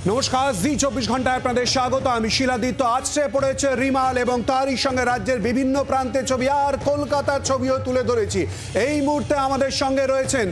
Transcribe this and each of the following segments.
নমস্কার, জি 24 ঘন্টায় আপনাদের স্বাগত। আমি শিলাদিত্য। আছড়ে পড়েছে রিমাল এবং তারই সঙ্গে রাজ্যের বিভিন্ন প্রান্তের ছবি আর কলকাতার ছবিও তুলে ধরেছি। এই মুহূর্তে আমাদের সঙ্গে রয়েছেন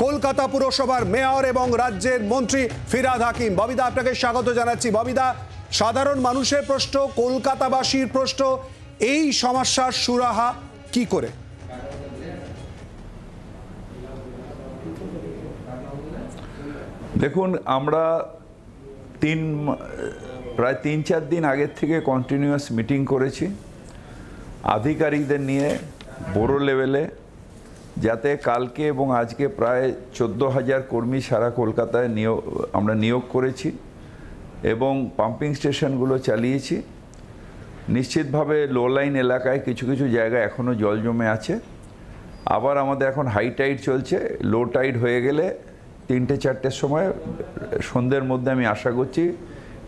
কলকাতা পুরসভার মেয়র এবং রাজ্যের মন্ত্রী ফিরহাদ হাকিম। ববিদা, আপনাকে স্বাগত জানাচ্ছি। ববিদা, সাধারণ মানুষের প্রশ্ন, কলকাতাবাসীর প্রশ্ন, এই সমস্যার সুরাহা কি করে? দেখুন, আমরা প্রায় 3-4 দিন আগের থেকে কন্টিনিউয়াস মিটিং করেছি আধিকারিকদের নিয়ে বড় লেভেলে, যাতে কালকে এবং আজকে প্রায় 14,000 কর্মী সারা কলকাতায় আমরা নিয়োগ করেছি এবং পাম্পিং স্টেশনগুলো চালিয়েছি। নিশ্চিতভাবে লো লাইন এলাকায় কিছু কিছু জায়গায় এখনও জল জমে আছে। আবার আমাদের এখন হাই টাইড চলছে। লো টাইড হয়ে গেলে 3-4টের সময় সন্ধ্যের মধ্যে আমি আশা করছি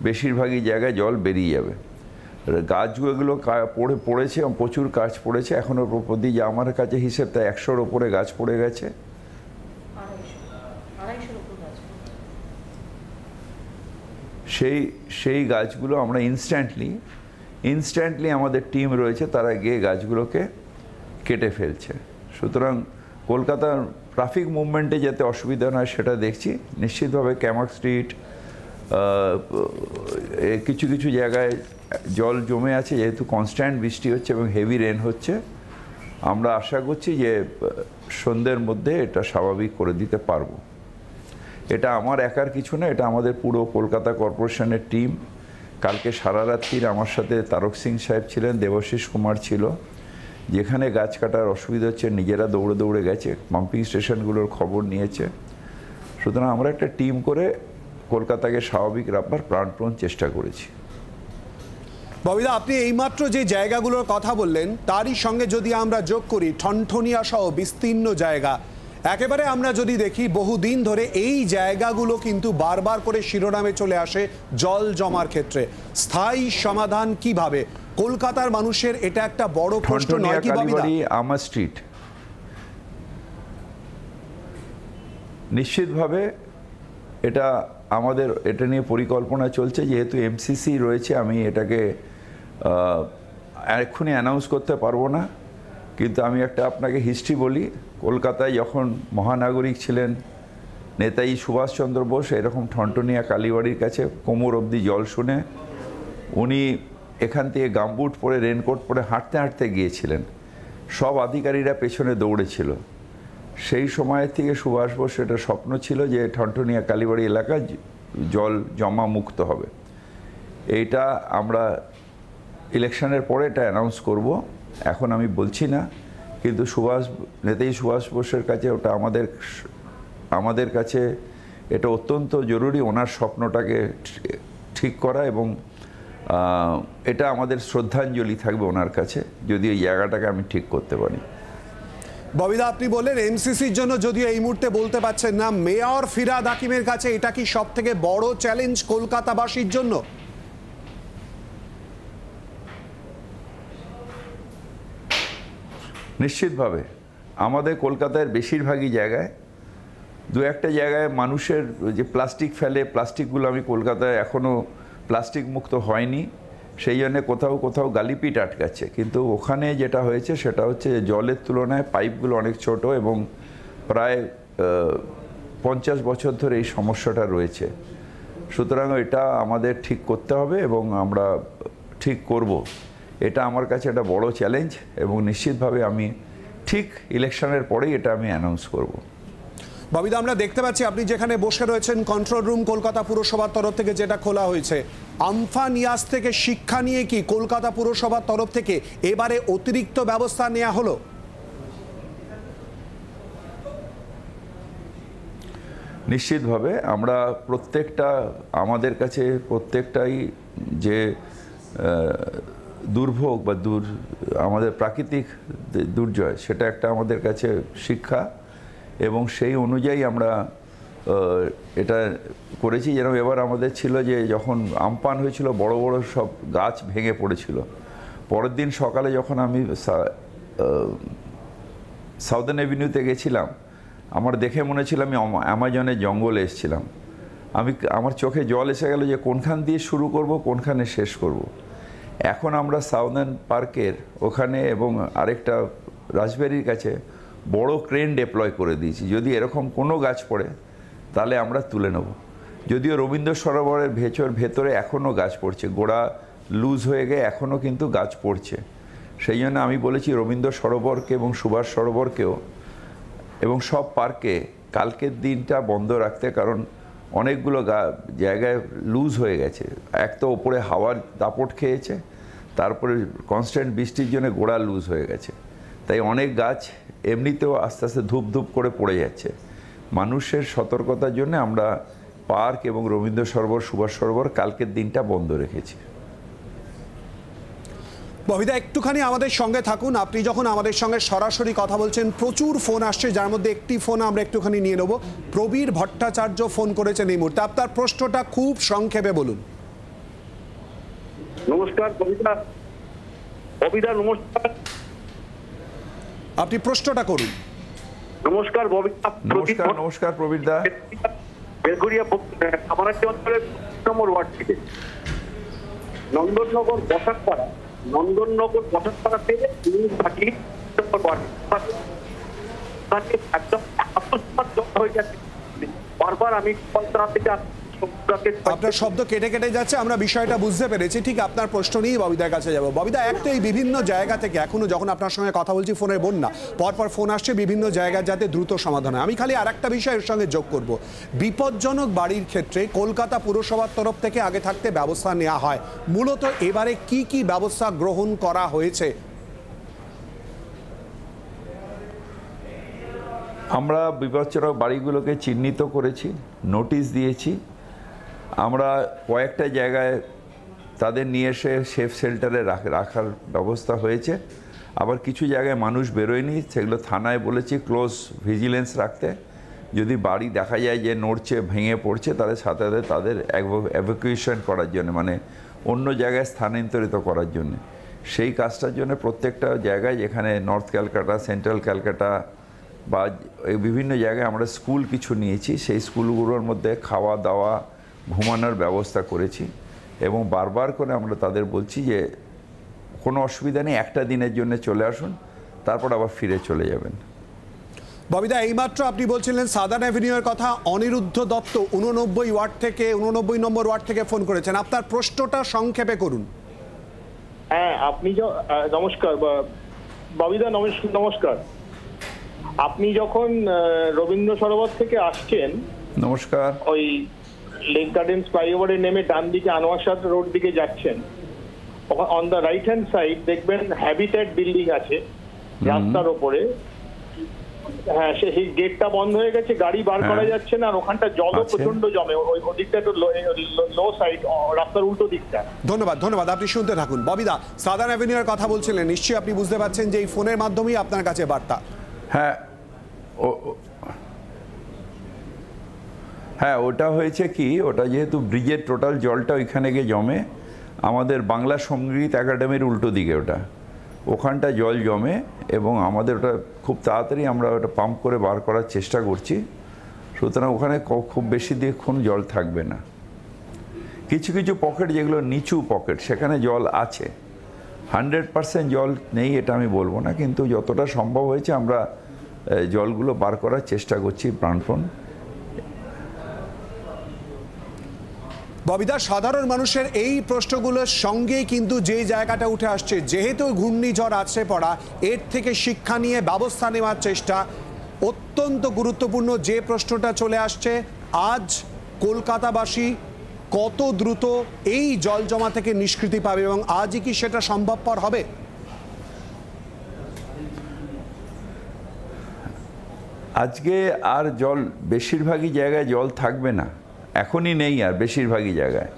বেশিরভাগই জায়গায় জল বেরিয়ে যাবে। গাছগুলো পড়েছে, প্রচুর গাছ পড়েছে। এখনও প্রতি যে আমার কাছে হিসেব তাই 100-র ওপরে গাছ পড়ে গেছে। সেই গাছগুলো আমরা ইনস্ট্যান্টলি আমাদের টিম রয়েছে, তারা গিয়ে গাছগুলোকে কেটে ফেলছে। সুতরাং কলকাতার ট্রাফিক মুভমেন্টে যাতে অসুবিধা নয় সেটা দেখছি। নিশ্চিতভাবে ক্যামাক স্ট্রিট, কিছু কিছু জায়গায় জল জমে আছে, যেহেতু কনস্ট্যান্ট বৃষ্টি হচ্ছে এবং হেভি রেন হচ্ছে। আমরা আশা করছি যে সন্ধ্যের মধ্যে এটা স্বাভাবিক করে দিতে পারবো। এটা আমার একার কিছু না, এটা আমাদের পুরো কলকাতা কর্পোরেশনের টিম। কালকে সারা রাত্রির আমার সাথে তারক সিং সাহেব ছিলেন, দেবাশিস কুমার ছিল। যেখানে গাছ কাটার অসুবিধা হচ্ছে নিজেরা দৌড়ে দৌড়ে গেছে, পাম্পিং স্টেশনগুলোর খবর নিয়েছে। সুতরাং আমরা একটা টিম করে কলকাতাকে স্বাভাবিক রাখবার প্রাণপণ চেষ্টা করেছি। ববিদা, আপনি এইমাত্র যে জায়গাগুলোর কথা বললেন তারই সঙ্গে যদি আমরা যোগ করি ঠনঠনিয়া সহ বিস্তীর্ণ জায়গা, একেবারে আমরা যদি দেখি বহুদিন ধরে এই জায়গাগুলো কিন্তু বারবার করে শিরোনামে চলে আসে জল জমার ক্ষেত্রে। স্থায়ী সমাধান কিভাবে? কলকাতার মানুষের এটা একটা বড় প্রশ্ন নয় কি ববিদা? আমার স্ট্রিট নিশ্চিতভাবে এটা নিয়ে পরিকল্পনা চলছে। যেহেতু এমসিসি রয়েছে, আমি এটাকে এক্ষুনি অ্যানাউন্স করতে পারবো না, কিন্তু আমি আপনাকে হিস্ট্রি বলি। কলকাতায় যখন মহানাগরিক ছিলেন নেতাজি সুভাষচন্দ্র বোস, এরকম ঠনঠনিয়া কালীবাড়ির কাছে কোমর অবধি জল শুনে উনি এখান থেকে গামবুট পরে, রেনকোট পরে হাঁটতে হাঁটতে গিয়েছিলেন। সব আধিকারিকরা পেছনে দৌড়েছিল। সেই সময় থেকে সুভাষ বোস এটা স্বপ্ন ছিল যে ঠনঠনিয়া কালীবাড়ি এলাকা জল জমা মুক্ত হবে। এইটা আমরা ইলেকশনের পরে এটা অ্যানাউন্স করব, এখন আমি বলছি না। কিন্তু নেতাজি সুভাষ বোসের কাছে ওটা আমাদের কাছে এটা অত্যন্ত জরুরি, ওনার স্বপ্নটাকে ঠিক করা, এবং এটা আমাদের শ্রদ্ধাঞ্জলি থাকবে ওনার কাছে যদি এই জায়গাটাকে আমি ঠিক করতে পারি। ববিদা, আপনি বললেন এমসিসির জন্য যদিও এই মুহূর্তে বলতে পারছেন না, মেয়র ফিরহাদ হাকিমের কাছে এটা কি সব থেকে বড় চ্যালেঞ্জ কলকাতাবাসীর জন্য? নিশ্চিতভাবে আমাদের কলকাতার বেশিরভাগই জায়গায়, দু একটা জায়গায় মানুষের যে প্লাস্টিক ফেলে, প্লাস্টিকগুলো আমি কলকাতায় এখনও প্লাস্টিক মুক্ত হয়নি, সেই জন্যে কোথাও কোথাও গালিপিট আটকাচ্ছে। কিন্তু ওখানে যেটা হয়েছে সেটা হচ্ছে জলের তুলনায় পাইপগুলো অনেক ছোট এবং প্রায় 50 বছর ধরে এই সমস্যাটা রয়েছে। সুতরাং এটা আমাদের ঠিক করতে হবে এবং আমরা ঠিক করব। এটা আমার কাছে একটা বড় চ্যালেঞ্জ এবং নিশ্চিতভাবে আমি ঠিক ইলেকশনের পরেই এটা আমি অ্যানাউন্স করব। ববিদা, আমরা দেখতে পাচ্ছি আপনি যেখানে বসে রয়েছেন কন্ট্রোল রুম কলকাতা পুরসভার তরফ থেকে যেটা খোলা হয়েছে, আমফান ইয়াস থেকে শিক্ষা নিয়ে কি কলকাতা পুরসভার তরফ থেকে এবারে অতিরিক্ত ব্যবস্থা নেওয়া হলো? নিশ্চিতভাবে আমরা আমাদের কাছে প্রত্যেকটাই যে দুর্ভোগ বা আমাদের প্রাকৃতিক দুর্জয়, সেটা একটা আমাদের কাছে শিক্ষা, এবং সেই অনুযায়ী আমরা এটা করেছি। যেন এবার আমাদের ছিল যে যখন আমপান হয়েছিল বড় বড় সব গাছ ভেঙে পড়েছিল। পরের দিন সকালে যখন আমি সাউদার্ন এভিনিউতে গেছিলাম, আমার দেখে মনে ছিল আমি অ্যামাজনের জঙ্গলে এসেছিলাম। আমার চোখে জল এসে গেল যে কোনখান দিয়ে শুরু করব, কোনখানে শেষ করব। এখন আমরা সাউদার্ন পার্কের ওখানে এবং আরেকটা রাজবাড়ির কাছে বড় ক্রেন ডেপ্লয় করে দিয়েছি। যদি এরকম কোনো গাছ পড়ে তাহলে আমরা তুলে নেব। যদিও রবীন্দ্র সরোবরের ভেতরে এখনও গাছ পড়ছে, গোড়া লুজ হয়ে গিয়ে এখনও কিন্তু গাছ পড়ছে। সেই জন্য আমি বলেছি রবীন্দ্র সরোবরকে এবং সুভাষ সরোবরকেও এবং সব পার্কে কালকের দিনটা বন্ধ রাখতে, কারণ অনেকগুলো জায়গায় লুজ হয়ে গেছে। এক তো ওপরে হাওয়ার দাপট খেয়েছে, তারপরে কনস্ট্যান্ট বৃষ্টির জন্য গোড়া লুজ হয়ে গেছে, তাই অনেক গাছ এমনিতেও আস্তে আস্তে ধূপ ধূপ করে পড়ে যাচ্ছে। মানুষের সতর্কতার জন্য আমরা পার্ক এবং রবীন্দ্র সরোবর, সুভাষ সরোবর কালকের দিনটা বন্ধ রেখেছি। ববিদা, একটুখানি আমাদের সঙ্গে থাকুন। আপনি যখন আমাদের সঙ্গে সরাসরি কথা বলছেন, প্রচুর ফোন আসছে, যার মধ্যে একটি ফোন আমরা একটুখানি নিয়ে নেব। প্রবীর ভট্টাচার্য ফোন করেছেন এই মুহূর্তে। আপনার প্রশ্নটা খুব সংক্ষেপে বলুন। নমস্কার কবিতা। কবিতা নমস্কার, আপনি প্রশ্নটা করুন। নমস্কার ববিতা। নমস্কার। নমস্কার প্রবীর দা। বেলঘরিয়া কামারহাটি অঞ্চলের নম্বর ওয়ার্ড থেকে নন্দননগর বসাকপাড়া থেকে একদম হয়ে যাচ্ছে। বারবার আমি আপনার শব্দ কেটে কেটে যাচ্ছে, আমরা বিষয়টা বুঝতে পেরেছি। ঠিক আপনার প্রশ্ন নিয়েই ববিদার কাছে যাব। ববিদা, একটা এই বিভিন্ন জায়গা থেকে এখনো যখন আপনার সঙ্গে কথা বলছি ফোনের বন্যা পরপর ফোন আসছে বিভিন্ন জায়গায়, যাতে দ্রুত সমাধান হয়। আমি খালি আর একটা বিষয়ের সঙ্গে যোগ করব। বিপজ্জনক বাড়ির ক্ষেত্রে কলকাতা পুরসভার তরফ থেকে আগে থাকতে ব্যবস্থা নেওয়া হয়। মূলত এবারে কি কি ব্যবস্থা গ্রহণ করা হয়েছে? আমরা বিপজ্জনক বাড়িগুলোকে চিহ্নিত করেছি, নোটিশ দিয়েছি। আমরা কয়েকটা জায়গায় তাদের নিয়ে এসে সেফ শেল্টারে রাখার ব্যবস্থা হয়েছে। আবার কিছু জায়গায় মানুষ বেরোয়নি, সেগুলো থানায় বলেছি ক্লোজ ভিজিলেন্স রাখতে। যদি বাড়ি দেখা যায় যে নড়ছে, ভেঙে পড়ছে, তাহলে সাথে সাথে তাদের এভাকুয়েশন করার জন্য, মানে অন্য জায়গায় স্থানান্তরিত করার জন্য। সেই কাজটার জন্য প্রত্যেকটা জায়গায়, যেখানে নর্থ ক্যালকাটা, সেন্ট্রাল ক্যালকাটা বা বিভিন্ন জায়গায় আমরা স্কুল কিছু নিয়েছি, সেই স্কুলগুলোর মধ্যে খাওয়া দাওয়া, ঘুমানোর ব্যবস্থা করেছি। এবং বারবার করে আমরা তাদের বলছি যে কোনো অসুবিধা নেই, একটা দিনের জন্য চলে আসুন, তারপর আবার ফিরে চলে যাবেন। ববিদা, এইমাত্র আপনি বলছিলেন সাদার্ন অ্যাভিনিউয়ের কথা। অনিরুদ্ধ দত্ত 89 নম্বর ওয়ার্ড থেকে ফোন করেছেন। আপনার প্রশ্নটা সংক্ষেপে করুন। হ্যাঁ, আপনি নমস্কার ববিদা। নমস্কার। আপনি যখন রবীন্দ্র সরোবর থেকে আসছেন, নমস্কার, ওই লেক গার্ডেন্স ফ্লাইওভারে নেমে ডান দিকে আনোয়ার রোড দিকে যাচ্ছেন, on the right hand side দেখবেন হ্যাবিটেট বিল্ডিং আছে রাস্তার ওপরে। হ্যাঁ, সেই গেটটা বন্ধ হয়ে গেছে, গাড়ি বার করা যাচ্ছে না, আর ওখানটা জলও প্রচন্ড জমে। ওদিকটা একটু লো সাইড, রাস্তার উল্টো দিকটা। ধন্যবাদ। আপনি শুনতে থাকুন। ববিদা, সাদার্ন অ্যাভিনিউয়ের কথা বলছিলেন, নিশ্চয়ই আপনি বুঝতে পারছেন যে এই ফোনের মাধ্যমেই আপনার কাছে বার্তা। হ্যাঁ, ওটা হয়েছে কি, ওটা যেহেতু ব্রিজের টোটাল জলটা ওইখানে গিয়ে জমে, আমাদের বাংলা সঙ্গীত একাডেমির উল্টো দিকে ওখানটা জল জমে, এবং আমাদের ওটা খুব তাড়াতাড়ি আমরা ওটা পাম্প করে বার করার চেষ্টা করছি। সুতরাং ওখানে খুব বেশি দীর্ঘক্ষণ জল থাকবে না। কিছু কিছু পকেট যেগুলো নিচু পকেট, সেখানে জল আছে। 100% জল নেই এটা আমি বলবো না, কিন্তু যতটা সম্ভব হয়েছে আমরা জলগুলো বার করার চেষ্টা করছি প্রাণপণ। ববিদা, সাধারণ মানুষের এই প্রশ্নগুলোর সঙ্গেই কিন্তু যে জায়গাটা উঠে আসছে, যেহেতু ঘূর্ণিঝড় আছড়ে পড়া, এর থেকে শিক্ষা নিয়ে ব্যবস্থা নেওয়ার চেষ্টা অত্যন্ত গুরুত্বপূর্ণ। যে প্রশ্নটা চলে আসছে, আজ কলকাতাবাসী কত দ্রুত এই জল জমা থেকে নিষ্কৃতি পাবে, এবং আজই কি সেটা সম্ভবপর হবে? আজকে আর জল বেশিরভাগই জায়গায় জল থাকবে না, এখনই নেই আর বেশিরভাগই জায়গায়।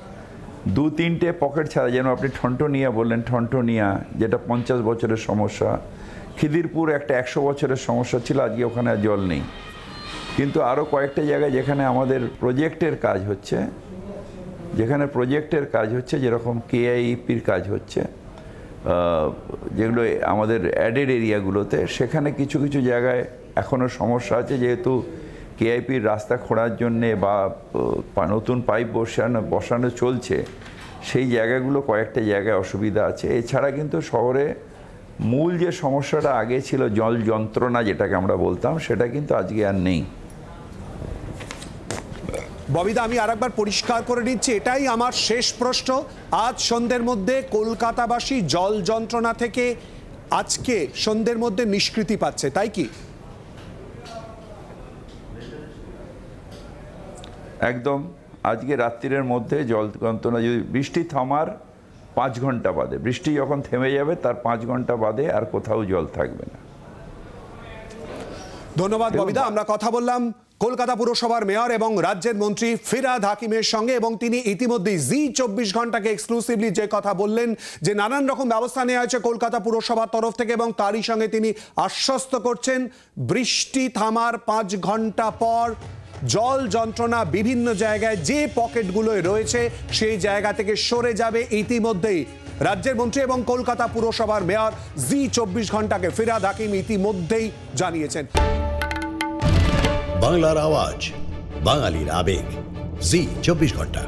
2-3টে পকেট ছাড়া, যেন আপনি ঠনঠনিয়া বললেন, ঠনঠনিয়া যেটা 50 বছরের সমস্যা, খিদিরপুর একটা 100 বছরের সমস্যা ছিল, আজকে ওখানে আর জল নেই। কিন্তু আরও কয়েকটা জায়গায় যেখানে আমাদের প্রজেক্টের কাজ হচ্ছে, যেরকম কেআইপির কাজ হচ্ছে, যেগুলো আমাদের অ্যাডেড এরিয়াগুলোতে, সেখানে কিছু কিছু জায়গায় এখনও সমস্যা আছে, যেহেতু কেআইপির রাস্তা খোঁড়ার জন্যে বা নতুন পাইপ বসানো চলছে, সেই জায়গাগুলো কয়েকটা জায়গায় অসুবিধা আছে। এছাড়া কিন্তু শহরে মূল যে সমস্যাটা আগে ছিল, জল যন্ত্রণা যেটাকে আমরা বলতাম, সেটা কিন্তু আজকে আর নেই। ববিদা, আমি আরেকবার পরিষ্কার করে নিচ্ছি, এটাই আমার শেষ প্রশ্ন। আজ সন্ধ্যের মধ্যে কলকাতাবাসী জল যন্ত্রণা থেকে আজকে সন্ধ্যের মধ্যে নিষ্কৃতি পাচ্ছে, তাই কি? একদম। আজকে রাত্রির মধ্যে জল যন্ত্রণা, যদি বৃষ্টি থামার 5 ঘন্টা বাদে, বৃষ্টি যখন থেমে যাবে তার 5 ঘন্টা বাদে আর কোথাও জল থাকবে না। ধন্যবাদ ববিদা। আমরা কথা বললাম কলকাতা পুরসভার মেয়র এবং রাজ্যের মন্ত্রী ফিরহাদ হাকিমের সঙ্গে, এবং তিনি ইতিমধ্যেই জি24 ঘন্টাকে এক্সক্লুসিভলি যে কথা বললেন যে নানান রকম ব্যবস্থা নেওয়া হয়েছে কলকাতা পুরসভার তরফ থেকে, এবং তারই সঙ্গে তিনি আশ্বস্ত করছেন বৃষ্টি থামার 5 ঘন্টা পর জল যন্ত্রণা বিভিন্ন জায়গায় যে পকেটগুলোয় রয়েছে সেই জায়গা থেকে সরে যাবে। ইতিমধ্যেই রাজ্যের মন্ত্রী এবং কলকাতা পুরসভার মেয়র জি24 ঘন্টাকে ফিরহাদ হাকিম ইতিমধ্যেই জানিয়েছেন। বাংলার আওয়াজ, বাঙালির আবেগ, জি24 ঘন্টা।